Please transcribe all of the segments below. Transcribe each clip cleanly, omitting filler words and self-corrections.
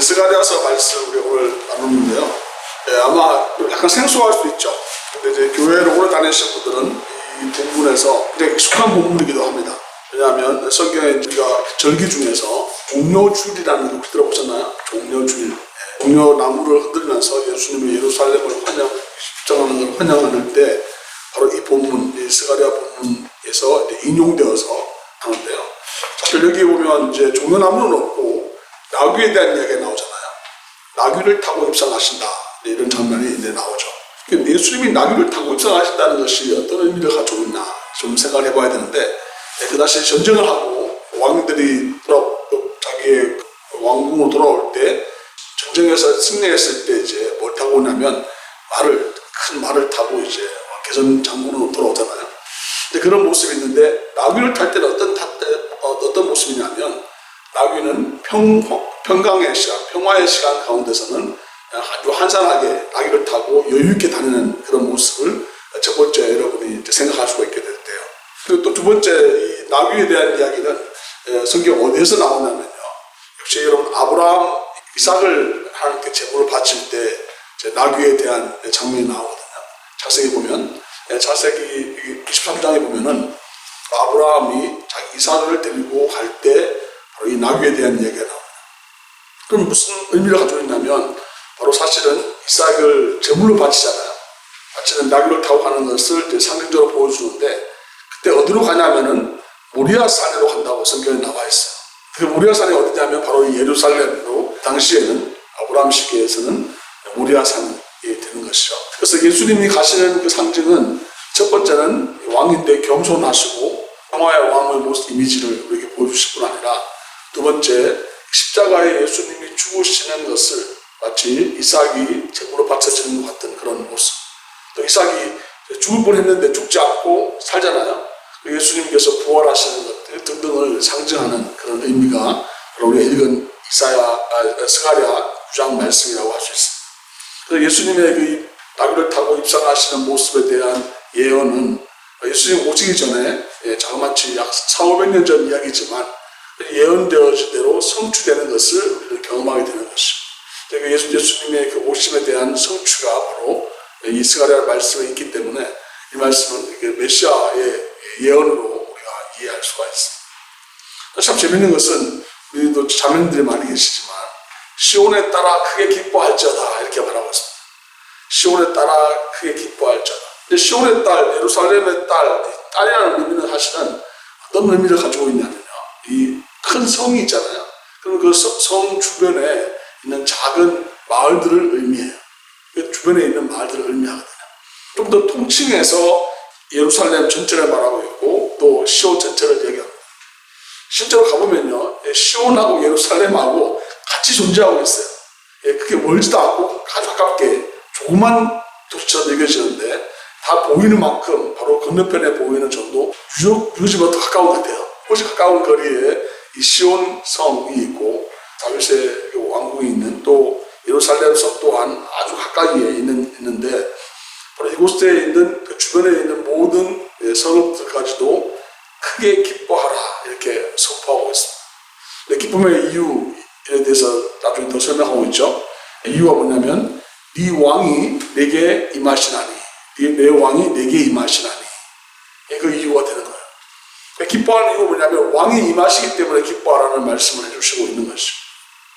스가랴서 말씀 우리 오늘 나누는데요. 아마 약간 생소할 수도 있죠. 근데 이제 교회를 오래 다니신 분들은 이 본문에서 굉장히 익숙한 본문이기도 합니다. 왜냐하면 성경에 우리가 절기 중에서 종려주일이라는 거 혹시 들어보셨나요? 종려주일. 종려나무를 흔들면서 예수님이 예루살렘을 십자가하는 걸 환영하는 때 바로 이 본문, 이 스가랴 본문에서 인용되어서 하는데요. 자, 여기 보면 이제 종려나무는 없고 나귀에 대한 이야기가 나오잖아요. 나귀를 타고 입성하신다. 이런 장면이 이제 나오죠. 예수님이 나귀를 타고 입성하신다는 것이 어떤 의미를 가지고 있나 좀 생각을 해봐야 되는데, 그다시 전쟁을 하고 왕들이 자기의 왕궁으로 돌아올 때 전쟁에서 승리했을 때 이제 뭘 타고 오냐면 큰 말을 타고 이제 개선 장군으로 돌아오잖아요. 근데 그런 모습이 있는데, 나귀를 탈 때는 어떤 모습이냐면, 나귀는 평강의 시간, 평화의 시간 가운데서는 아주 한산하게 나귀를 타고 여유있게 다니는 그런 모습을 첫 번째 여러분이 이제 생각할 수가 있게 될때요. 그리고 또 두 번째, 이 나귀에 대한 이야기는 성경 어디에서 나오냐면요. 역시 여러분, 아브라함, 이삭을 하나님께 제물을 바칠 때 나귀에 대한 장면이 나오거든요. 자세히 보면, 자세히 23장에 보면은 아브라함이 자기 이삭을 데리고 갈 때 바로 이 나귀에 대한 이야기가 나옵니다. 그럼 무슨 의미를 가지고 있냐면, 바로 사실은 이삭을 제물로 바치잖아요. 바치는 나귀를 타고 가는 것을 이제 상징적으로 보여주는데, 그때 어디로 가냐면은 모리아 산으로 간다고 성경에 나와 있어요. 그 모리아 산이 어디냐면 바로 이 예루살렘으로, 당시에는 아브라함 시기에서는 모리아 산이 되는 것이죠. 그래서 예수님이 가시는 그 상징은 첫 번째는 왕인데 겸손하시고 평화의 왕의 모습 이미지를 우리에게 보여주실 뿐 아니라, 두 번째, 십자가에 예수님이 죽으시는 것을 마치 이삭이 제물로 바쳐지는 것 같은 그런 모습. 또 이삭이 죽을 뻔했는데 죽지 않고 살잖아요. 예수님께서 부활하시는 것 등등을 상징하는 그런 의미가 바로 우리가 읽은 스가랴 9장 말씀이라고 할 수 있습니다. 그래서 예수님의 그 나귀를 타고 입성하시는 모습에 대한 예언은 예수님 오시기 전에 자그마치 약 400~500년 전 이야기지만 예언되어진 대로 성취되는 것을 우리는 경험하게 되는 것이죠. 예수님의 그 오심에 대한 성취가 바로 이 스가랴 말씀에 있기 때문에 이 말씀은 메시아의 예언으로 우리가 이해할 수가 있습니다. 참 재밌는 것은, 우리도 자매님들이 많이 계시지만 시온에 따라 크게 기뻐할지어다 이렇게 말하고 있습니다. 시온에 따라 크게 기뻐할지어다. 근데 시온의 딸, 예루살렘의 딸이라는 의미는 사실은 어떤 의미를 가지고 있냐면요, 이 큰 성이 있잖아요. 그럼 그 성 주변에 있는 작은 마을들을 의미해요. 그 주변에 있는 마을들을 의미하거든요. 좀 더 통칭해서 예루살렘 전체를 말하고 있고, 또 시온 전체를 얘기합니다. 실제로 가보면요, 시온하고 예루살렘하고 같이 존재하고 있어요. 그게 멀지도 않고 아주 가깝게 조그만 도시처럼 여겨지는데, 다 보이는 만큼 바로 건너편에 보이는 정도, 유적지보다 더 가까운 것 같아요. 훨씬 가까운 거리에 이 시온 성이 있고, 다윗의 왕궁이 있는, 또 예루살렘 성 또한 아주 가까이에 있는데, 바로 이곳에 있는 그 주변에 있는 모든 성읍들까지도 크게 기뻐하라 이렇게 선포하고 있습니다. 근데 기쁨의 이유에 대해서 나중에 더 설명하고 있죠. 이유가 뭐냐면, 네 왕이 내게 임하시나니, 내 왕이 내게 임하시나니, 그 이유가 되는 거예요. 기뻐하는 이유가 뭐냐면, 왕이 임하시기 때문에 기뻐하라는 말씀을 해주시고 있는 것이죠.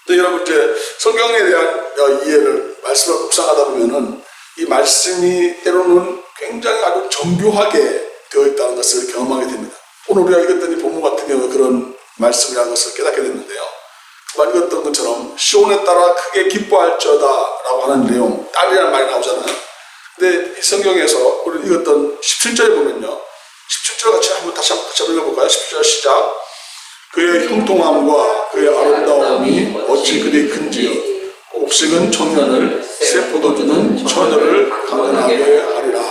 근데 여러분, 이제 성경에 대한 이해를, 말씀을 묵상하다 보면은 이 말씀이 때로는 굉장히 아주 정교하게 되어 있다는 것을 경험하게 됩니다. 오늘 우리가 읽었던 이 본문 같은 경우에 그런 말씀이라는 것을 깨닫게 됐는데요. 그만 읽었던 것처럼 시온에 따라 크게 기뻐할지어다 라고 하는 내용, 딸이라는 말이 나오잖아요. 근데 이 성경에서 우리 읽었던 17절에 보면요, 17절 같이 한번 다시 읽어볼까요? 17절 시작. 그의 형통함과 그의 아름다움이 어찌 그리 큰지요. 옥식은 청년을, 새 포도주는 처녀를 강건하게 하리라.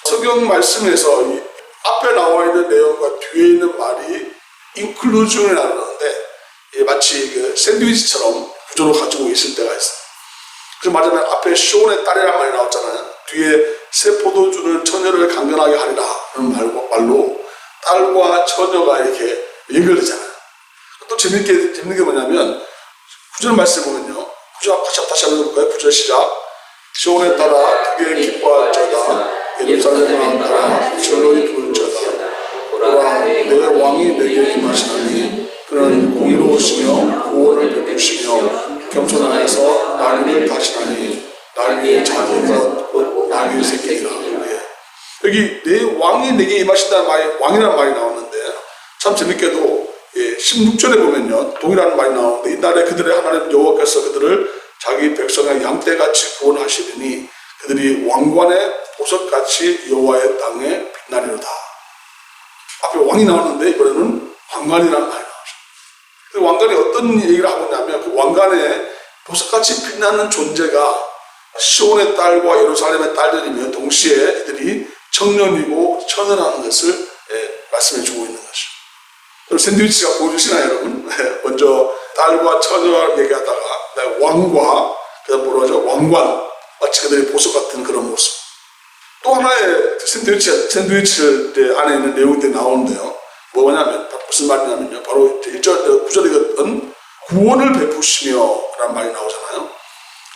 성경 말씀에서 이 앞에 나와 있는 내용과 뒤에 있는 말이 인클루전이라고 하는데, 마치 그 샌드위치처럼 구조를 가지고 있을 때가 있어요. 그래서 말하자면 앞에 시온의 딸이라는 말이 나왔잖아요. 뒤에 새 포도주는 처녀를 강건하게 하리라 하는 말로 딸과 처녀가 이렇게 연결되잖아요. 또 재밌는 게 뭐냐면, 9절 말씀 보면요. 9절 다시 한번 볼까요? 9절 시작. 시온에 따라 크게 기뻐할지어다. 예루살렘에 따라 절로이 부를지어다. 보라, 내 왕이 내게 임하시나니 그는 공의로우시며 구원을 베푸시며 겸손하여서 나귀를 타시나니 나귀의 작은 것 나귀의 새끼라. 여기 내 왕이 내게 임하신다는 말이 왕이라는 말이 나오는데 참 재밌게도 16절에 보면요 동일한 말이 나오는데 이날에 그들의 하나님 여호와께서 그들을 자기 백성의 양떼같이 구원하시리니 그들이 왕관의 보석같이 여호와의 땅에 빛나리로다. 앞에 왕이 나오는데 이번에는 왕관이라는 말이 나오죠. 그 왕관이 어떤 얘기를 하고 있냐면 그 왕관에 보석같이 빛나는 존재가 시온의 딸과 예루살렘의 딸들이며 동시에 이들이 청년이고 처녀라는 것을 말씀해 주고 있는 것이죠. 샌드위치가 보여주시나요, 여러분? 먼저 딸과 처녀를 얘기하다가 왕과 그다음 뭐라 하죠? 왕관, 마치 그들의 보석 같은 그런 모습. 또 하나의 샌드위치 안에 있는 내용들이 나오는데요. 뭐냐면 무슨 말이냐면요. 바로 1절, 9절이었던 구원을 베푸시며 라는 말이 나오잖아요.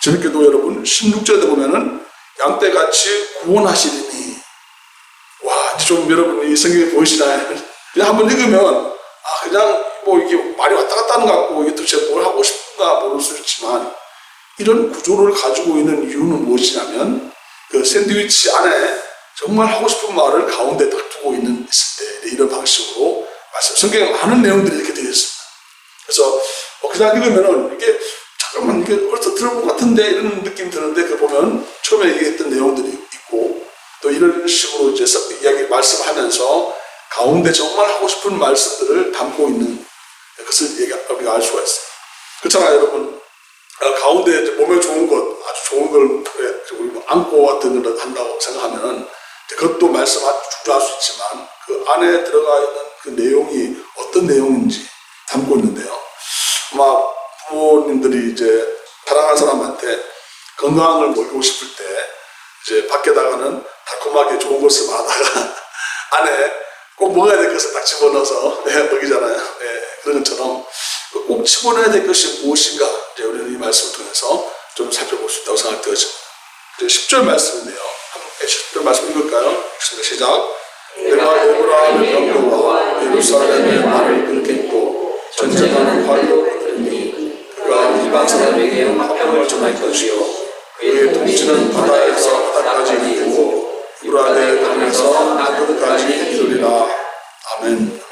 재밌게도 여러분 16절에 보면은 양떼같이 구원하시리니 와, 좀 여러분 이 성경이 보이시나요? 그냥 한번 읽으면 그냥 뭐 이게 말이 왔다 갔다 하는 것 같고 이게 도대체 뭘 하고 싶은가 모를 수 있지만 이런 구조를 가지고 있는 이유는 무엇이냐면 그 샌드위치 안에 정말 하고 싶은 말을 가운데 딱 두고 있을 때 이런 방식으로 성경에 많은 내용들이 이렇게 되어 있습니다. 그래서 그냥 읽으면은 이게 잠깐만 이게 어디서 들어본 것 같은데 이런 느낌이 드는데 그 보면 처음에 얘기했던 내용들이 있고 또 이런 식으로 이제 이야기 말씀하면서 가운데 정말 하고 싶은 말씀들을 담고 있는 것을 우리가 알 수가 있어요. 그렇잖아요, 여러분. 가운데 이제 몸에 좋은 것, 아주 좋은 걸 우리 안고 같은 걸 한다고 생각하면은 그것도 중요할 수 있지만 그 안에 들어가 있는 그 내용이 어떤 내용인지 담고 있는데요. 아마 부모님들이 이제 사랑하는 사람한테 건강을 먹이고 싶을 때 이제 밖에다가는 달콤하게 좋은 것을 말하다가 안에 꼭 먹어야 될 것을 딱 집어넣어서 먹이잖아요. 그런 것처럼 꼭 집어넣어야 될 것이 무엇인가 이제 우리는 이 말씀을 통해서 좀 살펴볼 수 있다고 생각되어집니다. 10절 말씀인데요. 함께 10절 말씀 읽을까요? 시작. 내가 에브라함의 병거와 예루살렘의 말을 끊겠고 전쟁하는 활로 끊으니 그가 이방 사람에게 화평을 전할 것이요 그의 통치는 바다에서 바다까지 이르고 유라데 강에서 나그까지 이르리라. 아멘.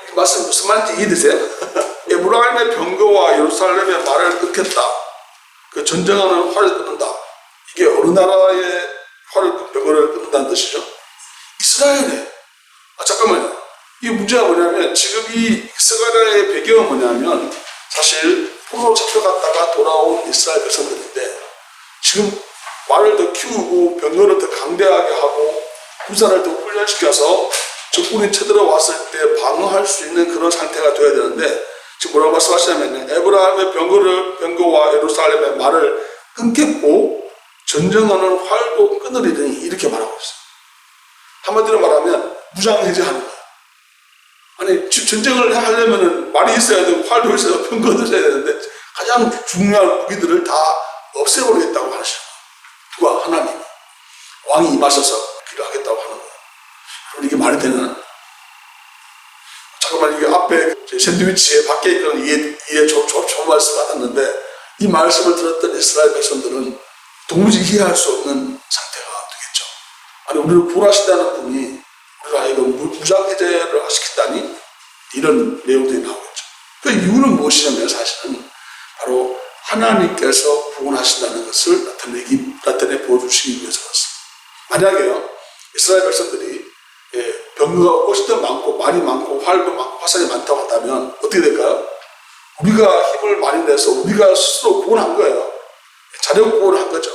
이 말씀 무슨 말인지 이해되세요? 에브라임의 병거와 예루살렘의 말을 끊겠다. 그 전쟁하는 활을 끊는다. 이게 어느 나라의 병거를 끊는다는 뜻이죠? 이스라엘에. 잠깐만요. 이게 문제가 뭐냐면 지금 이 스가랴의 배경은 뭐냐면 사실 포로로 잡혀갔다가 돌아온 이스라엘 백성들인데 지금 말을 더 키우고 병거를 더 강대하게 하고 군사를 더 훈련시켜서 적군이 쳐들어왔을 때 방어할 수 있는 그런 상태가 돼야 되는데 지금 뭐라고 말씀하시냐면 에브라임의 병거와 예루살렘의 말을 끊겠고 전쟁하는 활도 끊으리니 이렇게 말하고 있어요. 한마디로 말하면 무장해제하는 거예요. 아니 전쟁을 하려면 말이 있어야 되고 활도 있어야 되고 병거도 있어야 되는데 가장 중요한 무기들을 다 없애버리겠다고 하시는 거예요. 누가? 하나님. 왕이 임하셔서 일을 하겠다고 하는 거예요. 그럼 이게 말이 되나? 잠깐만 이게 앞에 샌드위치에 밖에 있는 이해 좋은 말씀 받았는데 이 말씀을 들었던 이스라엘 백성들은 도무지 이해할 수 없는 상태가 되겠죠. 아니 우리를 구원하신다는 분이 우리를 하여금 무장해제를 시켰다니 이런 내용들이 나오겠죠. 그 이유는 무엇이냐면 사실은 바로 하나님께서 구원하신다는 것을 나타내 보여주시기 위해서였습니다. 만약에요 이스라엘 백성들이 병거가 훨씬 많고 말이 많고 활도 많고 화살이 많다고 한다면 어떻게 될까요? 우리가 힘을 많이 내서 우리가 스스로 구원한 거예요. 자력 구원을 한 거죠.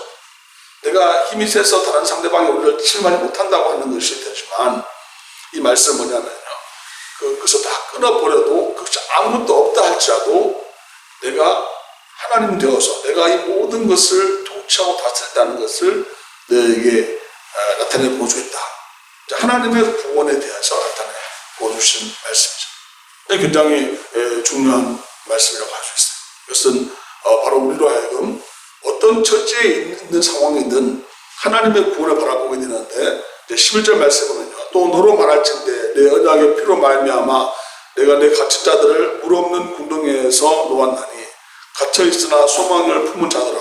내가 힘이 세서 다른 상대방이 우리를 실망이 못한다고 하는 것이 되지만 이 말씀은 뭐냐면요 그것을 다 끊어버려도 그것이 아무것도 없다 할지라도 내가 하나님 되어서 내가 이 모든 것을 통치하고 다스린다는 것을 너에게 나타내 보여주겠다. 하나님의 구원에 대해서 나타내 보여주신 말씀이죠. 굉장히 중요한 말씀이라고 할 수 있어요. 이것은 바로 우리로 하여금 어떤 처지에 있는 상황이든 하나님의 구원을 바라보게 되는데, 이제 11절 말씀에 보면요, 또 너로 말할진대 내 언약의 피로 말미암아 내가 내 갇힌 자들을 물 없는 궁덩이에서 놓았나니 갇혀 있으나 소망을 품은 자들아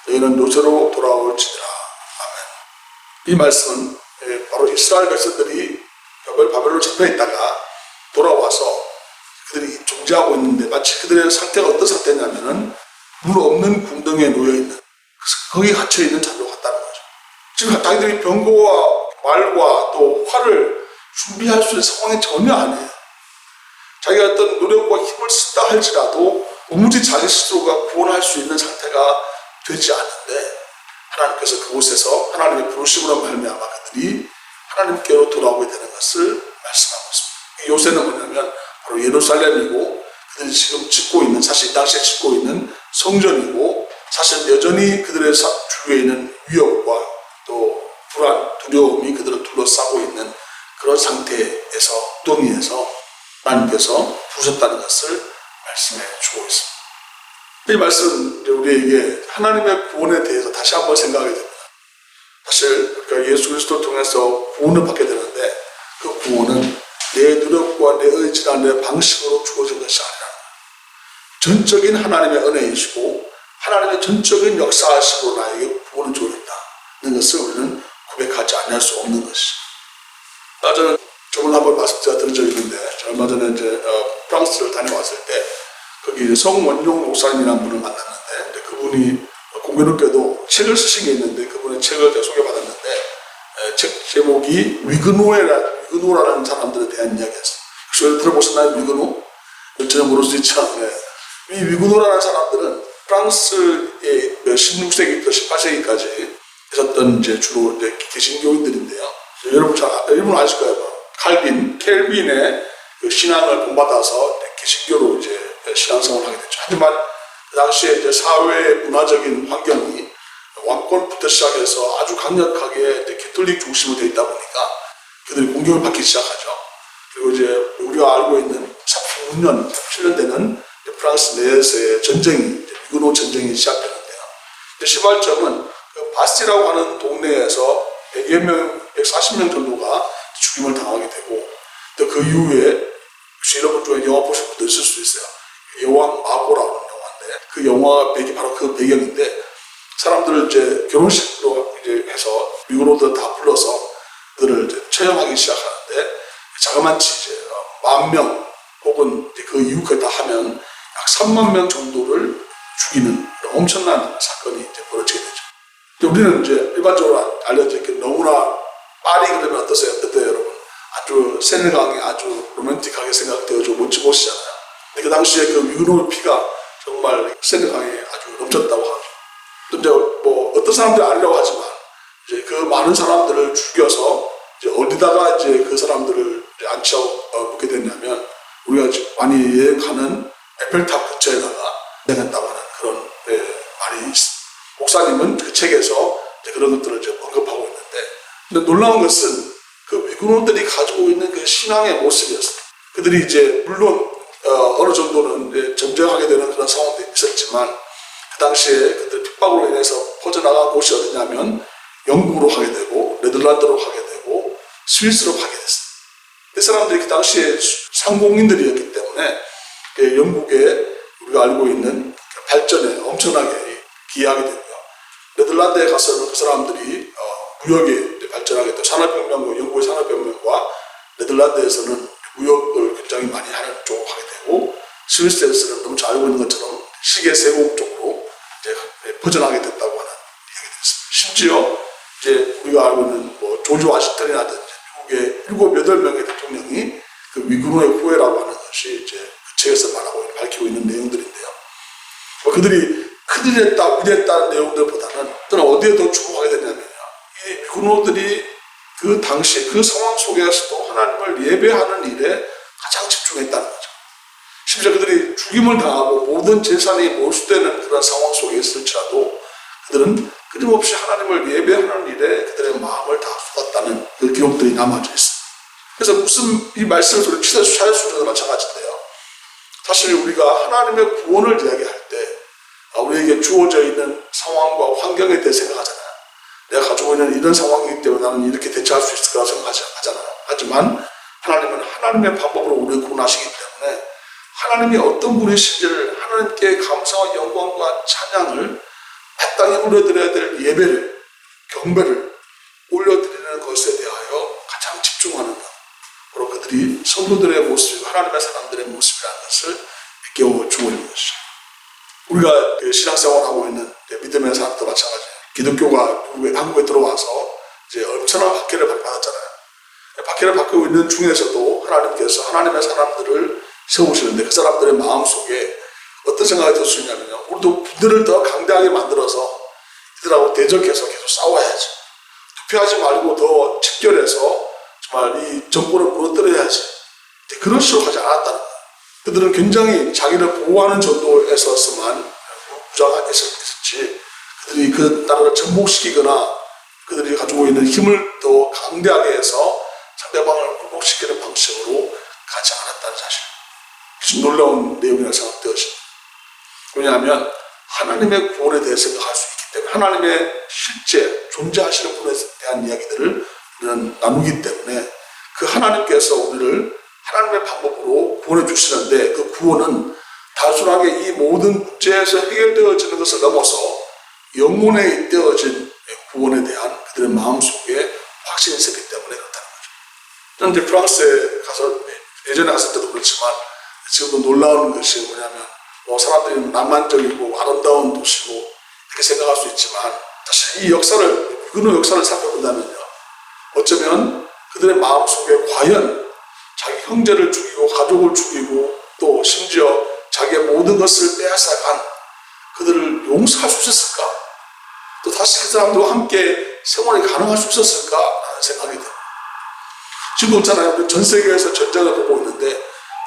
너희는 요새로 돌아올지니라. 아멘. 이 말씀은 바로 이스라엘 백성들이 바벨론 잡혀 있다가 돌아와서 그들이 존재하고 있는데, 마치 그들의 상태가 어떤 상태냐면은 물 없는 궁덩이에 놓여있는, 거기 갇혀있는 자들과 같다는 거죠. 지금 자기들이 병거와 말과 또 활을 준비할 수 있는 상황이 전혀 아니에요. 자기가 어떤 노력과 힘을 쓴다 할지라도 도무지 자기 스스로가 구원할 수 있는 상태가 되지 않는데, 하나님께서 그곳에서 하나님의 부르심으로 말미암아 그들이 하나님께로 돌아오게 되는 것을 말씀하고 있습니다. 요새는 뭐냐면 바로 예루살렘이고, 그들이 지금 짓고 있는, 사실 이 당시에 짓고 있는 성전이고, 사실 여전히 그들의 주위에 있는 위협과 또 불안, 두려움이 그들을 둘러싸고 있는 그런 상태에서, 엉덩이에서 하나님께서 부르셨다는 것을 말씀해 주고 있습니다. 이 말씀은 우리에게 하나님의 구원에 대해서 다시 한번 생각하게 됩니다. 사실 우리가 예수 그리스도를 통해서 구원을 받게 되는데, 그 구원은 내 노력과 내 의지나 내 방식으로 주어진 것이 아니라 전적인 하나님의 은혜이시고 하나님의 전적인 역사하심으로 나에게 구원을 주어졌다는 것을 우리는 고백하지 않을 수 없는 것이죠. 저는 저번에 한번 말씀 제가 들은 적이 있는데, 얼마 전에 이제 프랑스를 다녀왔을 때 거기 이제 성원용 목사님이라는 분을 만났는데, 그분이 공교롭게도 책을 쓰신 게 있는데, 그분의 책을 제가 소개받았는데, 책 제목이 위그노라는 사람들에 대한 이야기였어요. 혹시 들어보셨나요? 위그노? 전혀 모를 수 있죠. 네. 이 위그노라는 사람들은 프랑스의 16세기부터 18세기까지 있었던 이제 주로 이제 개신교인들인데요. 여러분 아실 거예요. 켈빈의 그 신앙을 본받아서 개신교로 이제 신앙생활을 하게 됐죠. 하지만 그 당시에 이제 사회의 문화적인 환경이 왕권부터 시작해서 아주 강력하게 개톨릭 중심으로 되어 있다 보니까 그들이 공격을 받기 시작하죠. 그리고 이제 우리가 알고 있는 36년, 37년 되는 프랑스 내에서의 전쟁이, 위그노 전쟁이 시작되는데요. 시발점은 그 바스티라고 하는 동네에서 100여 명, 140명 정도가 죽임을 당하게 되고, 또 그 이후에 혹시 여러분 중에 영화 보신 분도 있을 수 있어요. 여왕 마고라는 영화인데, 그 영화가 바로 그 배경인데, 사람들을 이제 결혼식으로 이제 해서 위그노들 다 불러서 그들을 이제 처형하기 시작하는데, 자그마치 이제 10,000명 혹은 이제 그 이후까지 다 하면 약 30,000명 정도를 죽이는 엄청난 사건이 이제 벌어지게 되죠. 우리는 이제 일반적으로 알려져 있게 너무나 파리 그러면 어떠세요, 여러분? 아주 세네강이 아주 로맨틱하게 생각되어져 멋진 곳이잖아요. 그 당시에 그 위그노의 피가 정말 세네강에 아주 넘쳤다고 하죠. 또 이제 뭐 어떤 사람들이 아니라고 하지만 이제 그 많은 사람들을 죽여서 이제 어디다가 이제 그 사람들을 앉혀 묻게 됐냐면, 우리가 많이 여행하는 에펠탑 근처에다가 내놨다고 하는 그런 말이 있습니다. 목사님은 그 책에서 이제 그런 것들을 이제 언급하고 있는데, 근데 놀라운 것은 그 위그노들이 가지고 있는 그 신앙의 모습이었어요. 그들이 이제 물론 어느 정도는 이제 전쟁하게 되는 그런 상황도 있었지만, 그 당시에 그들 핍박으로 인해서 퍼져나간 곳이 어디냐면 영국으로 가게 되고 네덜란드로 가게 되고 스위스로 가게 됐어요. 그 사람들이 그 당시에 상공인들이었기 때문에 영국에 우리가 알고 있는 발전에 엄청나게 기여하게 되고요. 네덜란드에 가서는 그 사람들이 무역에 발전하게 되고, 산업혁명과 영국의 산업혁명과 네덜란드에서는 무역을 굉장히 많이 하는 쪽으로 가게 되고, 스위스에서는 너무 잘 알고 있는 것처럼 시계 세공 쪽으로 이제 퍼져나게 됐다고 하는 이야기가 있습니다. 심지어 이제 우리가 알고 있는 뭐 조지 워싱턴이라든지 미국의 7, 8명의 대통령이 그 위그노의 후예라고 하는 것이 이제 그 책에서 밝히고 있는 내용들인데요. 그들이 큰일 했다, 위대했다는 내용들보다는 또는 어디에 더 주목하게 되냐면요, 이 위그노들이 그 당시에 그 상황 속에서도 하나님을 예배하는 일에 가장 집중했다는 거죠. 심지어 그들이 죽임을 당하고 모든 재산이 몰수되는 그런 상황 속에 있을지라도 그들은 끊임없이 하나님을 예배하는 일에 그들의 마음을 다 쏟았다는 그 기록들이 남아져 있습니다. 그래서 무슨 이 말씀을 우리 찾아주는 마찬가지인데요. 사실 우리가 하나님의 구원을 이야기할 때 우리 우리에게 주어져 있는 상황과 환경에 대해 생각하잖아요. 내가 가지고 있는 이런 상황이기 때문에 나는 이렇게 대처할 수 있을 거라고 생각하잖아요. 하지만 하나님은 하나님의 방법으로 우리를 구원하시기 때문에 하나님이 어떤 분이신지를 하나님께 감사와 영광과 찬양을 마땅히 올려드려야 될 예배를, 경배를 올려드리는 것에 대하여 가장 집중하는 것. 바로 그들이 성도들의 모습이고 하나님의 사람들의 모습이라는 것을 깨워주고 있는 것이죠. 우리가 신앙생활하고 있는 믿음의 사람도 마찬가지예요. 기독교가 한국에 들어와서 이제 엄청난 박해를 받았잖아요. 박해를 받고 있는 중에서도 하나님께서 하나님의 사람들을 세우시는데 그 사람들의 마음속에 어떤 생각이 들 수 있냐면요. 우리도 분들을 더 강대하게 만들어서 이들하고 대적해서 계속 싸워야지. 투표하지 말고 더 직결해서 정말 이 정권을 무너뜨려야지. 그런 식으로 하지 않았다는 거예요. 그들은 굉장히 자기를 보호하는 정도에서만 무장했었지. 그들이 그 나라를 정복시키거나 그들이 가지고 있는 힘을 더 강대하게 해서 상대방을 굴복시키는 방식으로 가지 않았다는 사실. 좀 놀라운 내용이라고 생각되었습니다. 왜냐하면 하나님의 구원에 대해 생각할 수 있기 때문에 하나님의 실제 존재하시는 분에 대한 이야기들을 우리는 나누기 때문에 그 하나님께서 우리를 하나님의 방법으로 구원해 주시는데 그 구원은 단순하게 이 모든 문제에서 해결되어지는 것을 넘어서 영혼에 잇대어진 구원에 대한 그들의 마음속에 확신이 있었기 때문에 그렇다는 거죠. 저는 이제 프랑스에 가서 예전에 갔을 때도 그렇지만 지금도 놀라운 것이 뭐냐면 사람들이 낭만적이고 아름다운 도시고 이렇게 생각할 수 있지만 사실 이 역사를 살펴본다면요. 어쩌면 그들의 마음속에 과연 자기 형제를 죽이고 가족을 죽이고 또 심지어 자기의 모든 것을 빼앗아간 그들을 용서할 수 있었을까? 또 다시 그 사람들과 함께 생활이 가능할 수 있었을까라는 생각이 듭니다. 지금 있잖아요. 전 세계에서 전쟁을 보고 있는데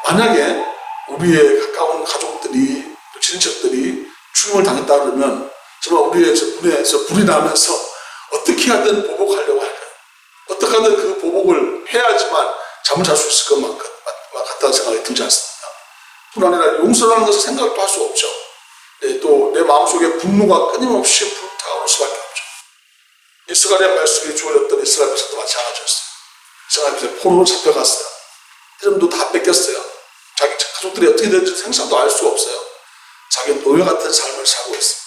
만약에 우리의 가까운 가족들이 또 친척들이 죽임을 당했다 그러면 정말 우리의 눈에서 불이 나면서 어떻게 하든 보복하려고 할까요? 어떻게 하든 그 보복을 해야지만 잠을 잘 수 있을 것 같다는 생각이 들지 않습니까? 뿐 아니라 용서라는 것을 생각도 할 수 없죠. 또 내 마음속에 분노가 끊임없이 불타오를 수밖에 없죠. 이스라엘의 말씀이 주어졌던 이스라엘 백성도 마찬가지였어요. 이스라엘 백성이 포로로 잡혀갔어요. 이름도 다 뺏겼어요. 자기 가족들이 어떻게 되는지 생사도 알 수 없어요. 자기 노예 같은 삶을 살고 있어요.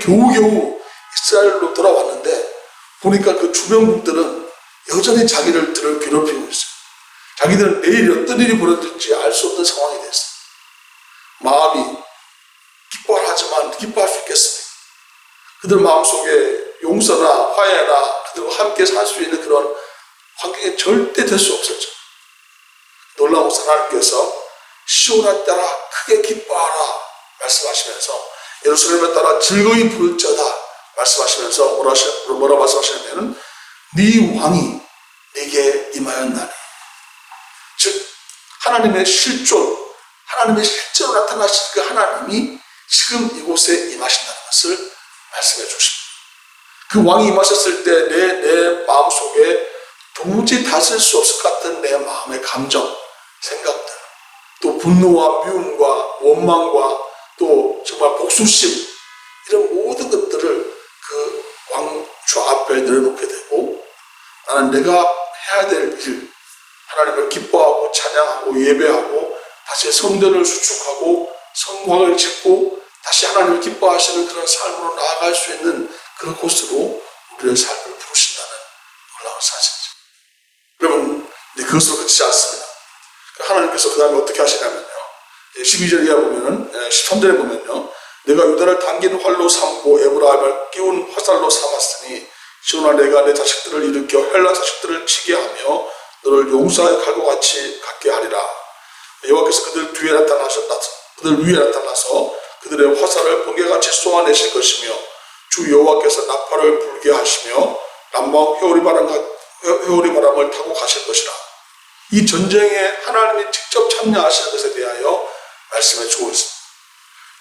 겨우겨우 이스라엘로 돌아왔는데 보니까 그 주변국들은 여전히 자기들을 괴롭히고 있어요. 자기들은 내일 어떤 일이 벌어질지 알 수 없는 상황이 됐어요. 마음이 기뻐하지만 기뻐할 수 있겠습니까? 그들 마음속에 용서나 화해나 그들과 함께 살 수 있는 그런 환경이 절대 될 수 없었죠. 놀라운 하나님께서 시온에 따라 크게 기뻐하라 말씀하시면서 예루살렘에 따라 즐거이 부를지어다 말씀하시면서 뭐라 말씀하시냐면 네 왕이 네게 임하였나니, 즉 하나님의 실존, 하나님의 실제로 나타나신 그 하나님이 지금 이곳에 임하신다는 것을 말씀해 주십니다. 그 왕이 임하셨을 때 내 마음속에 도무지 다스릴 수 없을 것 같은 내 마음의 감정, 생각들, 또 분노와 미움과 원망과 또 정말 복수심, 이런 모든 것들을 그 왕주 앞에 내려놓게 되고 나는 내가 해야 될 일, 하나님을 기뻐하고 찬양하고 예배하고 다시 성전을 수축하고 성곽을 짓고 다시 하나님을 기뻐하시는 그런 삶으로 나아갈 수 있는 그런 곳으로 우리의 삶을 부르신다는 놀라운 사실이죠. 여러분, 그것으로 끝이지 않습니다. 하나님께서 그 다음에 어떻게 하시냐면요. 12절 이하 보면은, 13절에 보면요. 내가 유다를 당긴 활로 삼고 에브라임을 끼운 화살로 삼았으니 시온아 내가 내 자식들을 일으켜 헬라 자식들을 치게 하며 너를 용사의 칼과 같이 갖게 하리라. 여호와께서 그들 위에 나타나서 그들의 화살을 번개같이 쏘아내실 것이며 주 여호와께서 나팔을 불게 하시며 남방 회오리 바람을 타고 가실 것이라. 이 전쟁에 하나님이 직접 참여하시는 것에 대하여 말씀해 주고 있습니다.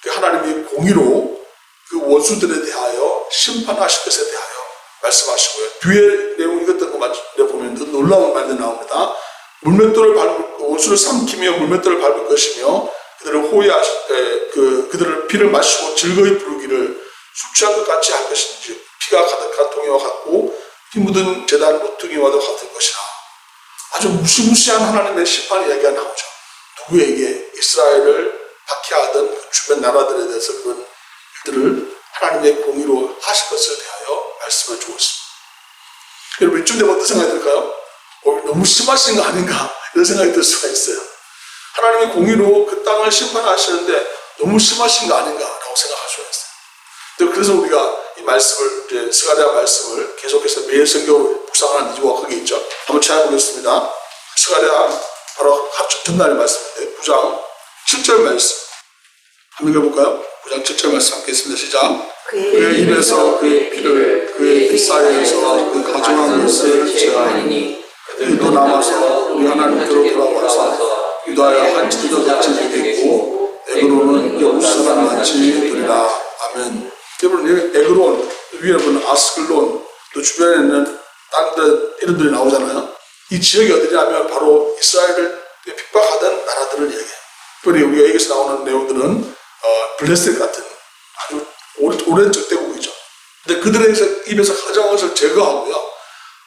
하나님이 공의로 그 원수들에 대하여 심판하실 것에 대하여 말씀하시고요. 뒤에 내용 읽었던 거 보면 놀라운 말들이 나옵니다. 원수를 삼키며 물맷돌을 밟을 것이며 그들을 피를 마시고 즐거이 부르기를 술 취한 것 같이 할 것인지 피가 가득한 통에와 같고 피 묻은 제단 모퉁이와도 같을 것이라. 아주 무시무시한 하나님의 심판 이야기가 나오죠. 누구에게? 이스라엘을 박해하던 그 주변 나라들에 대해서 그런 일들을 하나님의 공의로 하실 것을 대하여 말씀을 주고 있습니다. 여러분 이쯤 되면 어떤 생각이 들까요? 너무 심하신 거 아닌가 이런 생각이 들 수가 있어요. 하나님의 공의로 그 땅을 심판하시는데 너무 심하신 거 아닌가라고 생각할 수가 있어요. 그래서 우리가 이 말씀을 이제 스가랴 말씀을 계속해서 매일 성경으로 묵상하는 이유가 거기 있죠. 한번 찾아보겠습니다. 스가랴 바로 전날의 말씀인데 9장 7절 말씀 한번 읽어볼까요? 9장 7절 말씀 함께 했습니다. 시작. 그의 입에서 그의 피를 그의 빗사이에서 그 가증한 것을 제하리니 그도 남아서 우리 하나님께로 돌아와서 유다의 한 지도 같이 되겠고 에그론은 여루살렘 같이 되리라. 아멘. 여러분 에그론 위에 보면 아스글론 또 주변에 있는 다른 이름들이 나오잖아요. 이 지역이 어디냐면 바로 이스라엘을 핍박하던 나라들을 얘기해요. 특별히 우리가 여기서 나오는 내용들은 블레셋 같은 아주 오랜 적대국이죠. 근데 그들의 입에서 가장 것을 제거하고요.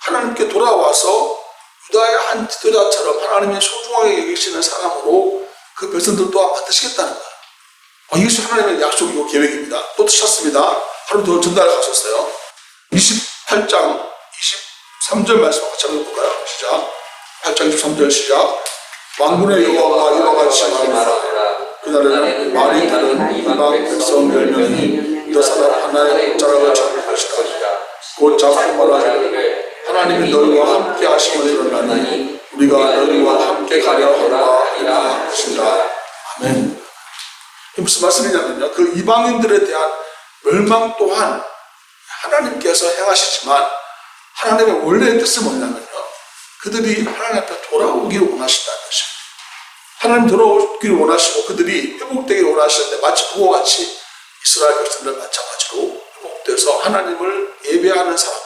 하나님께 돌아와서 유다의 한 지도자처럼 하나님의 소중하게 여기시는 사람으로 그 백성들 또한 만드시겠다는 거예요. 이것이 하나님의 약속이고 계획입니다. 또 드셨습니다. 하루 더 전달하셨어요. 28장 23절 말씀 같이 한번 볼까요? 시작. 8장 23절 시작. 만군의 여호와가 이와 같이 말하노라. 그날에는 말이 다른 이방 백성 10명이 너 사람 하나의 옷자락을 잡을 것이다. 곧 잡고 말하기를 하나님이 너희와 함께 하심을 들었나니 우리가 너희와 함께 가려 하리라 하신다. 아멘. 무슨 말씀이냐면요. 그 이방인들에 대한 멸망 또한 하나님께서 행하시지만 하나님의 원래의 뜻은 뭐냐면요. 그들이 하나님 앞에 돌아오기를 원하신다는 것입니다. 하나님 돌아오기를 원하시고 그들이 회복되기를 원하시는데 마치 그와 같이 이스라엘 백성들 마찬가지로 회복돼서 하나님을 예배하는 사람,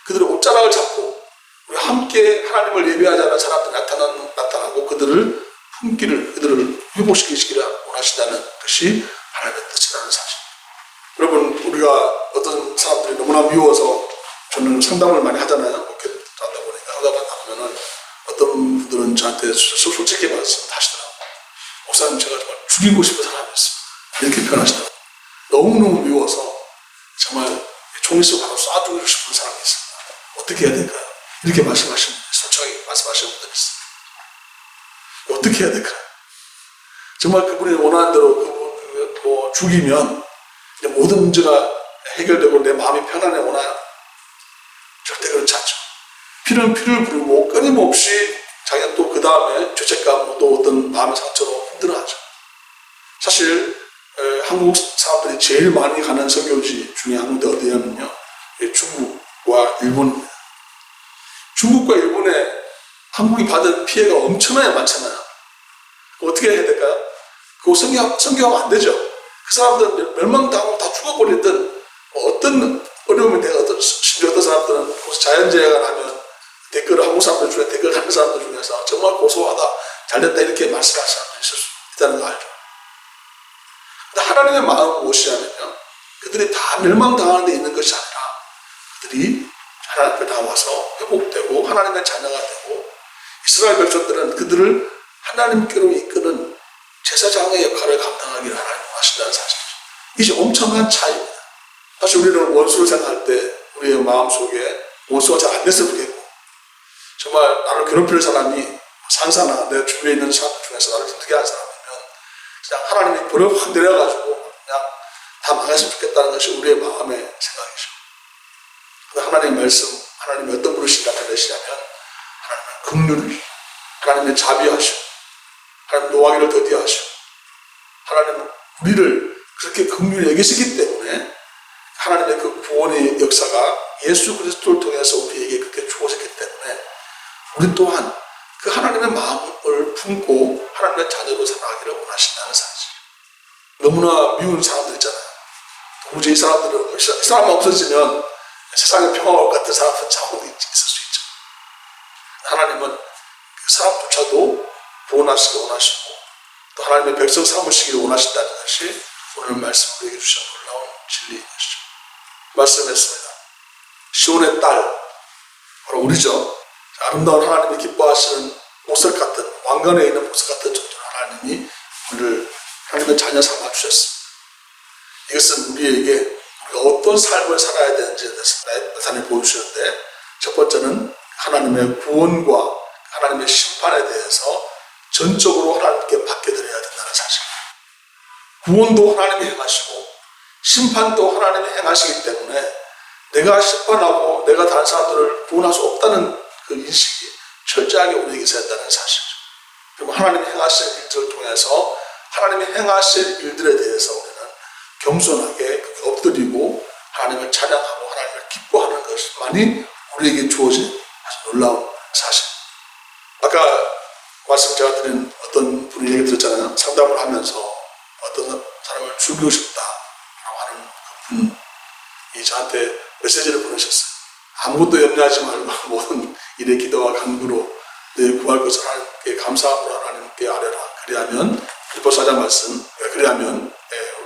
그들의 옷자락을 잡고 우리 함께 하나님을 예배하자는 사람들이 나타나고 그들을 품기를, 그들을 회복시키시기를 원하신다는 것이 하나님의 뜻이라는 사실. 여러분, 우리가 어떤 사람들이 너무나 미워서 저는 상담을 많이 하잖아요. 이렇게 하다 보니까 하다 보면은 어떤 분들은 저한테 솔직히 말씀하시더라고요. 목사님, 제가 정말 죽이고 싶은 사람이었습니다. 이렇게 표현하시더라고요. 너무너무 미워서 정말 종이서 바로 쏴주고 싶은 사람이 있습니다. 어떻게 해야 될까요? 이렇게 말씀하시는, 솔직하게 말씀하시는 분들이 있습니다. 어떻게 해야 될까요? 정말 그분이 원하는 대로 그분 죽이면 모든 문제가 해결되고 내 마음이 편안해오나요? 절대 그렇지 않죠. 피는 피를 부르고 끊임없이 자기는 또 그 다음에 죄책감 또 어떤 마음의 상처로 힘들어하죠. 사실 한국 사람들이 제일 많이 가는 선교지 중에 한 군데 어디냐면요, 중국과 일본입니다. 중국과 일본에 한국이 받은 피해가 엄청나게 많잖아요. 어떻게 해야 될까요? 그거 선교하면 안 되죠. 그 사람들은 멸망당하고 다 죽어버리든 어떤 어려움이 되거든. 심지어 어떤 사람들은 자연재해가 나면 댓글을 한국 사람들 중에 댓글 하는 사람들 중에서 정말 고소하다, 잘됐다 이렇게 말씀하는 사람들이 있을 수 있다는 거 알죠. 근데 하나님의 마음은 무엇이냐면요, 그들이 다 멸망당하는 데 있는 것이 아니라 그들이 하나님 앞에 나와서 회복되고 하나님의 자녀가 되고 이스라엘 백성들은 그들을 하나님께로 이끄는 제사장의 역할을 감당하기를 하나님 원하신다는 사실이죠. 이게 엄청난 차이입니다. 사실 우리는 원수를 생각할 때 우리의 마음속에 원수가 잘 안 됐으면 좋겠고, 정말 나를 괴롭히는 사람이 산사나 내 주위에 있는 사람들 중에서 나를 힘들게 하는 사람이면 그냥 하나님이 불을 확 내려가지고 그냥 다 망했으면 좋겠다는 것이 우리의 마음의 생각이죠. 근데 하나님의 말씀, 하나님이 어떤 분을 나타내시냐면 하나님은 긍휼을, 하나님의 자비하시고 하나님 노하기를 더디하시고 하나님은 우리를 그렇게 긍휼히 여기시기 때문에 하나님의 그 구원의 역사가 예수 그리스도를 통해서 우리에게 그렇게 주어졌기 때문에 우리 또한 그 하나님의 마음을 품고 하나님의 자녀로 살아가기를 원하신다는 사실. 너무나 미운 사람들 있잖아요. 도무지 이 사람들은, 이 사람만 없어지면 세상에 평화가 올 것 같은 사람들은 자원이 있을 수 있죠. 하나님은 그 사람조차도 구원하시기 원하시고 또 하나님의 백성 삼으시기를 원하신다는 것이 오늘 말씀 우리에게 주신 놀라운 진리인 것이죠. 말씀했습니다. 시온의 딸, 바로 우리죠. 아름다운 하나님이 기뻐하시는 보석 같은, 왕관에 있는 보석 같은 존재로 하나님이 우리를 하나님의 자녀 삼아 주셨습니다. 이것은 우리에게 우리가 어떤 삶을 살아야 되는지에 대해서 나타내 보여주시는데, 첫 번째는 하나님의 구원과 하나님의 심판에 대해서 전적으로 하나님께 맡겨드려야 된다는 사실. 구원도 하나님이 행하시고 심판도 하나님이 행하시기 때문에 내가 심판하고 내가 다른 사람들을 구원할 수 없다는 그 인식이 철저하게 우리에게 있어야 한다는 사실이죠. 그리고 하나님이 행하실 일들을 통해서 하나님이 행하실 일들에 대해서 우리는 겸손하게 엎드리고 하나님을 찬양하고 하나님을 기뻐하는 것만이 우리에게 주어진 아주 놀라운 사실. 아까 말씀 제가 드린 어떤 분이 얘기 들었잖아요. 상담을 하면서 어떤 사람을 죽이고 싶다라고 하는 그 분이 저한테 메시지를 보내셨어요. 아무것도 염려하지 말고 모든 일에 기도와 간구로 내 구할 것을 하나님께 감사함으로 하나님께 아뢰라. 그리하면 빌립보서 4장 말씀, 그리하면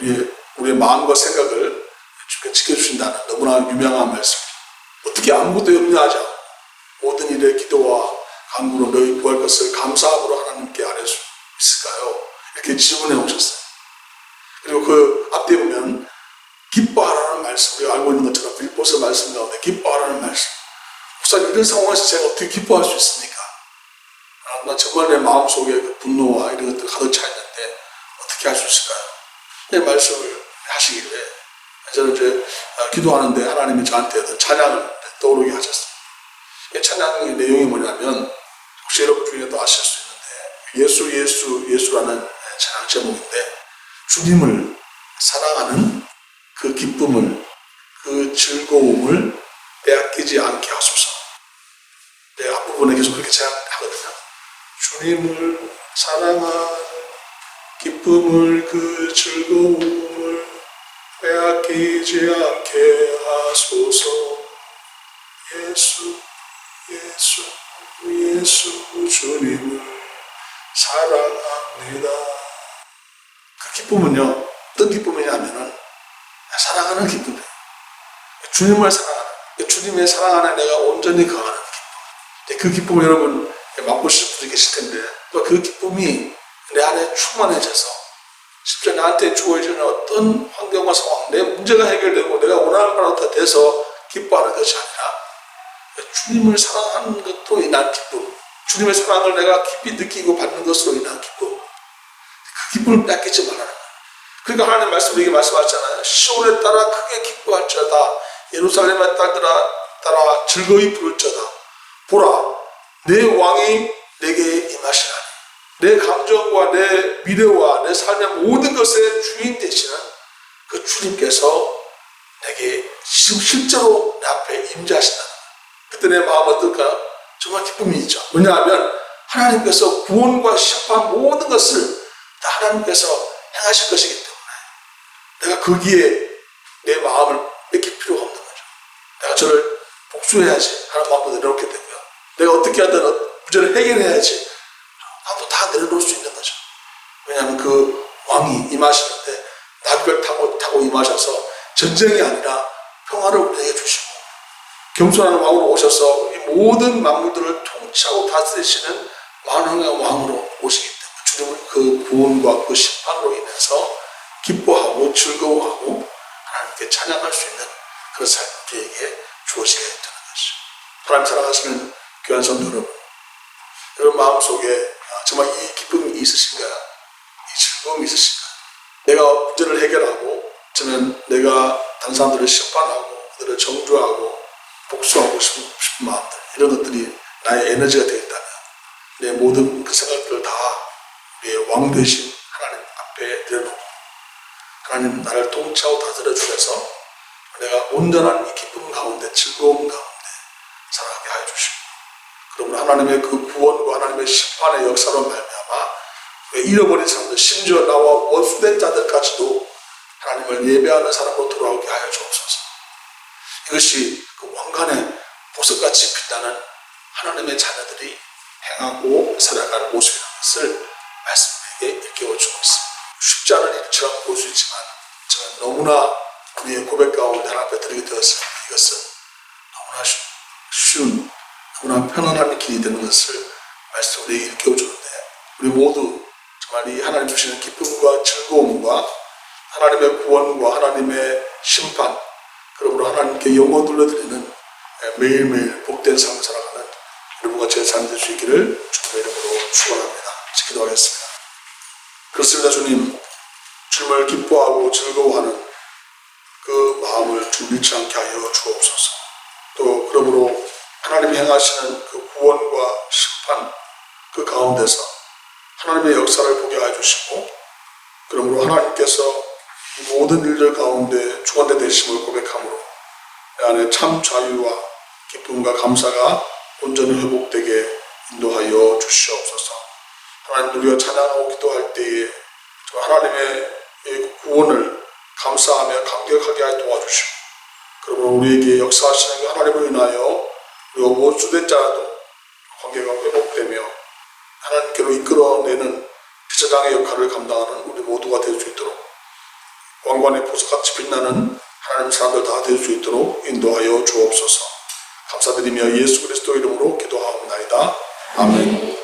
우리의 마음과 생각을 주께 지켜주신다는 너무나 유명한 말씀이죠. 어떻게 아무것도 염려하지 않고 모든 일에 기도와 간구로 너희 구할 것을 감사함으로 하나님께 아뢰 수 있을까요? 이렇게 질문해 오셨어요. 그리고 그 앞뒤에 보면 기뻐하라는 말씀, 우리가 알고 있는 것처럼 빌립보서 말씀 가운데 기뻐하라는 말씀. 목사님, 이런 상황에서 제가 어떻게 기뻐할 수 있습니까? 나 정말 내 마음속에 그 분노와 이런 것들 가득 차 있는데 어떻게 할 수 있을까요? 이 말씀을 하시길래 저는 이제 기도하는데 하나님이 저한테 어떤 찬양을 떠오르게 하셨습니다. 이 찬양의 내용이 뭐냐면, 혹시 여러분 중에도 아실 수 있는데 예수라는 찬양 제목인데, 주님을 사랑하는 그 기쁨을, 그 즐거움을 빼앗기지 않게 하소서. 네, 앞부분에 계속 그렇게 찬양하거든요. 주님을 사랑하는 기쁨을, 그 즐거움을 빼앗기지 않게 하소서. 예수 주님을 사랑합니다. 그 기쁨은요, 어떤 기쁨이냐면은 사랑하는 기쁨이에요. 주님을 사랑하는, 주님의 사랑 안에 내가 온전히 거하는 기쁨. 그 기쁨을 여러분 맛보실 분이 계실 텐데, 또 그 기쁨이 내 안에 충만해져서 실제 나한테 주어지는 어떤 환경과 상황, 내 문제가 해결되고 내가 원하는 바로 다 돼서 기뻐하는 것이 아니라 주님을 사랑하는 것으로 인한 기쁨, 주님의 사랑을 내가 깊이 느끼고 받는 것으로 인한 기쁨, 그 기쁨을 뺏기지 말라는 거예요. 그러니까 하나님 말씀으로 말씀하셨잖아요. 시온에 따라 크게 기뻐할지어다, 예루살렘의 딸들아 따라 즐거이 부를지어다. 보라, 내 왕이 내게 임하시라니. 내 감정과 내 미래와 내 삶의 모든 것의 주인 되시는 그 주님께서 내게 실제로 내 앞에 임재하신다는 거예요. 그때 내 마음은 어떨까? 정말 기쁨이 있죠. 왜냐하면 하나님께서 구원과 심판 모든 것을 다 하나님께서 행하실 것이기 때문에 내가 거기에 내 마음을 뺏길 필요가 없는 거죠. 내가 저를 복수해야지 하는 마음도 내려놓게 되고요. 내가 어떻게 하든 문제를 해결해야지 나도 다 내려놓을 수 있는 거죠. 왜냐하면 그 왕이 임하시는데 나귀를 타고 임하셔서 전쟁이 아니라 평화를 우리에게 주시고 겸손한 왕으로 오셔서 이 모든 만물들을 통치하고 다스리시는 만왕의 왕으로 오시기 때문에 주님은 그 구원과 그 심판으로 인해서 기뻐하고 즐거워하고 하나님께 찬양할 수 있는 그런 삶이 우리에게 주어지게 되는 것이죠. 하나님 사랑하시는 귀한 성도 여러분 마음속에 정말 이 기쁨이 있으신가요? 이 즐거움이 있으신가요? 내가 문제를 해결하고 저는 내가 다른 사람들을 심판하고 그들을 정죄하고 복수하고 싶은 마음들, 이런 것들이 나의 에너지가 되겠다면 내 모든 그 생각들을 다 우리의 왕 되신 하나님 앞에 내려놓고 하나님 나를 통치하고 다스려 주셔서 내가 온전한 이 기쁨 가운데 즐거움 가운데 살아가게 하여 주시고, 그러면 하나님의 그 구원과 하나님의 심판의 역사로 말미암아 잃어버린 사람들, 심지어 나와 원수된 자들까지도 하나님을 예배하는 사람으로 돌아오게 하여 주옵소서. 이것이 그 왕관의 보석같이 빛나는 하나님의 자녀들이 행하고 살아가는 모습이라는 것을 말씀에게 일깨워주고 있습니다. 쉽지 않은 일처럼 볼 수 있지만 너무나 우리의 고백 가운데 하나님 앞에 드리게 되었습니다. 이것은 너무나 쉬운, 너무나 편안한 길이 되는 것을 말씀 우리에게 일깨워주는데, 우리 모두 정말 이 하나님 주시는 기쁨과 즐거움과 하나님의 구원과 하나님의 심판, 그러므로 하나님께 영광 돌려드리는 매일매일 복된 삶을 살아가는 여러분과 제 삶이 될 수 있기를 주님의 이름으로 축원합니다. 기도하겠습니다. 그렇습니다. 주님, 주님을 기뻐하고 즐거워하는 그 마음을 준비치 않게 하여 주옵소서. 또 그러므로 하나님이 행하시는 그 구원과 심판 그 가운데서 하나님의 역사를 보게 해주시고, 그러므로 하나님께서 이 모든 일들 가운데 주관대 되심을 고백함으로 내 안에 참 자유와 기쁨과 감사가 온전히 회복되게 인도하여 주시옵소서. 하나님, 우리가 찬양하고 기도할 때에 하나님의 구원을 감사하며 감격하게 하여 도와주시고, 그러므로 우리에게 역사하시는 그 하나님을 인하여 우리가 원수된 자라도 관계가 회복되며 하나님께로 이끌어내는 제사장의 역할을 감당하는 우리 모두가 될 수 있도록, 왕관의 보석같이 빛나는 하나님 사람들 다 될 수 있도록 인도하여 주옵소서. 감사드리며 예수 그리스도 이름으로 기도하옵나이다. 아멘.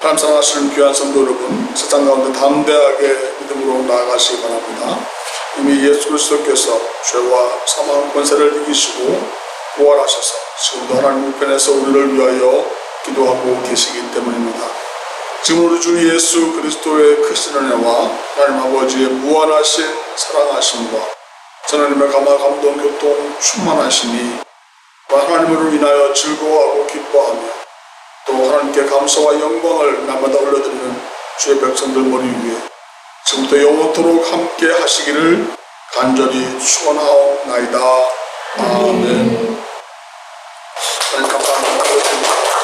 하나님 사랑하시는 귀한 성도 여러분, 세상 가운데 담대하게 믿음으로 나아가시기 바랍니다. 이미 예수 그리스도께서 죄와 사망 권세를 이기시고 부활하셔서 지금도 하나님 우편에서 우리를 위하여 기도하고 계시기 때문입니다. 지금 우리 주 예수 그리스도의 크신 은혜와 하나님 아버지의 무한하신 사랑하심과 하나님의 감동 교통 충만하심이 하나님으로 인하여 즐거워하고 기뻐하며 또 하나님께 감사와 영광을 날마다 올려드리는 주의 백성들 머리 위에 지금부터 영원토록 함께 하시기를 간절히 축원하옵나이다. 아멘. 하나님 감사합니다.